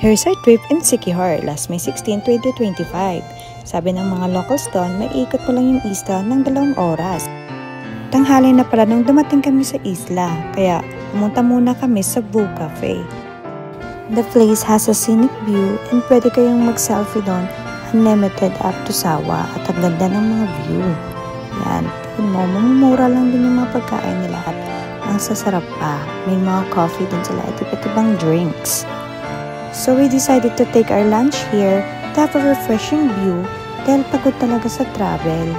Here's our trip in Siquijor, last May 16, 2025. Sabi ng mga locals doon, may ikot pa lang yung isla ng 2 oras. Tanghali na pala nung dumating kami sa isla, kaya pumunta muna kami sa Boo Cafe. The place has a scenic view and pwede kayong mag-selfie doon, unlimited up to sawa at ang ganda ng mga view. Yan, mamumura lang din yung mga pagkain nila at ang sasarap pa. May mga coffee din sila at iba't ibang drinks. So we decided to take our lunch here to have a refreshing view dahil pagod talaga sa travel.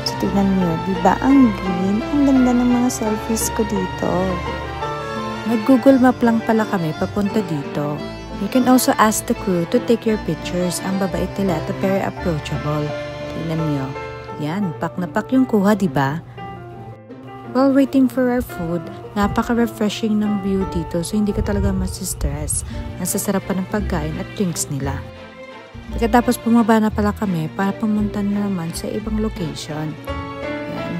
So tignan nyo, diba ang green? Ang ganda ng mga selfies ko dito. Nag-Google Map lang pala kami papunta dito. You can also ask the crew to take your pictures. Ang babait nila at very approachable. Tignan nyo. Yan, pak na pak yung kuha, diba? While waiting for our food, napaka-refreshing ng view dito so hindi ka talaga masistress. Ang sasarap pa ng pagkain at drinks nila. Pagkatapos bumaba na pala kami para pumunta na naman sa ibang location. Yan.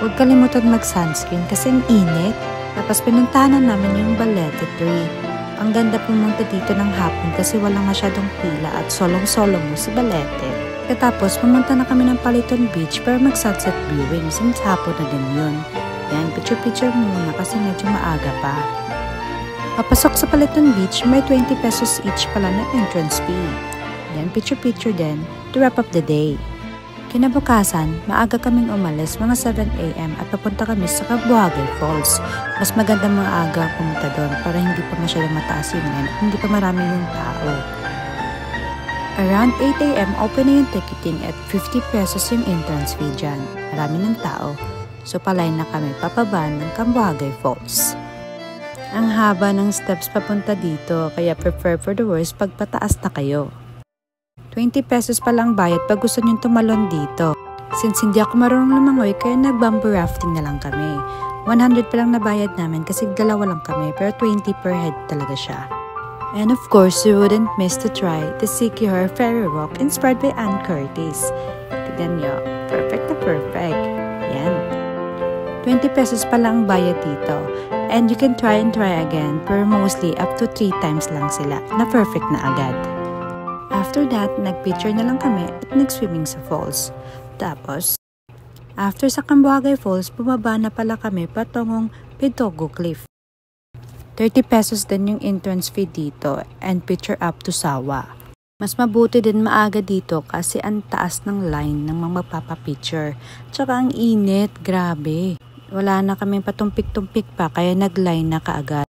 Huwag kalimutan mag-sunscreen kasi ang init. Tapos pinuntahan na namin yung Balete Tree. Ang ganda pumunta dito ng hapon kasi walang masyadong pila at solong-solong mo si Balete. Pagkatapos, pumunta na kami ng Paliton Beach para mag-sunset viewing since hapon na din yun. Yan, picture-picture muna kasi medyo maaga pa. Papasok sa Paliton Beach, may 20 pesos each pala na entrance fee. Yan, picture-picture din to wrap up the day. Kinabukasan, maaga kaming umalis mga 7 AM at papunta kami sa Camboagay Falls. Mas maganda maaga pumunta doon para hindi pa masyadong mataas yung at hindi pa marami yung tao. Around 8 AM, open na yung ticketing at 50 pesos yung entrance fee dyan. Marami ng tao, so palay na kami papaba ng Camboagay Falls. Ang haba ng steps papunta dito, kaya prepare for the worst pag pataas na kayo. 20 pesos pa lang bayad pag gusto nyo tumalon dito. Since hindi ako marunong lumangoy, kaya nag-bamboo rafting na lang kami. 100 pa lang nabayad namin kasi 2 lang kami, pero 20 per head talaga siya. And of course, you wouldn't miss to try the Siquijor Ferry Walk inspired by Anne Curtis. Tignan nyo, perfect na perfect. Yan. 20 pesos pa lang bayad dito. And you can try and try again, pero mostly up to 3 times lang sila na perfect na agad. After that, nag-picture na lang kami at nag-swimming sa falls. Tapos, after sa Camboagay Falls, bumaba na pala kami patungong Pitogo Cliff. 30 pesos din yung entrance fee dito and picture up to sawa. Mas mabuti din maaga dito kasi ang taas ng line ng mga magpapapicture. Tsaka ang init, grabe. Wala na kami patumpik-tumpik pa kaya nag-line na kaagad.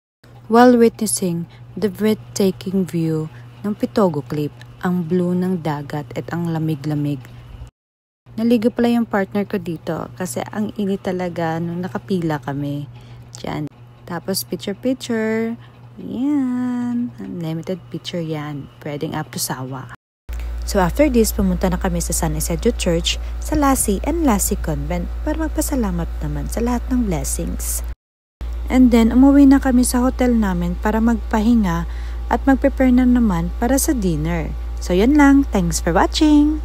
While witnessing the breathtaking view ng Pitogo Cliff, ang blue ng dagat at ang lamig-lamig. Naligo pala yung partner ko dito kasi ang init talaga nung nakapila kami. Diyan. Tapos picture-picture, yan, unlimited picture yan, pwedeng up to sawa. So after this, pumunta na kami sa San Isidro Church sa Lassie and Lassie Convent para magpasalamat naman sa lahat ng blessings. And then, umuwi na kami sa hotel namin para magpahinga at mag-prepare na naman para sa dinner. So yan lang, thanks for watching!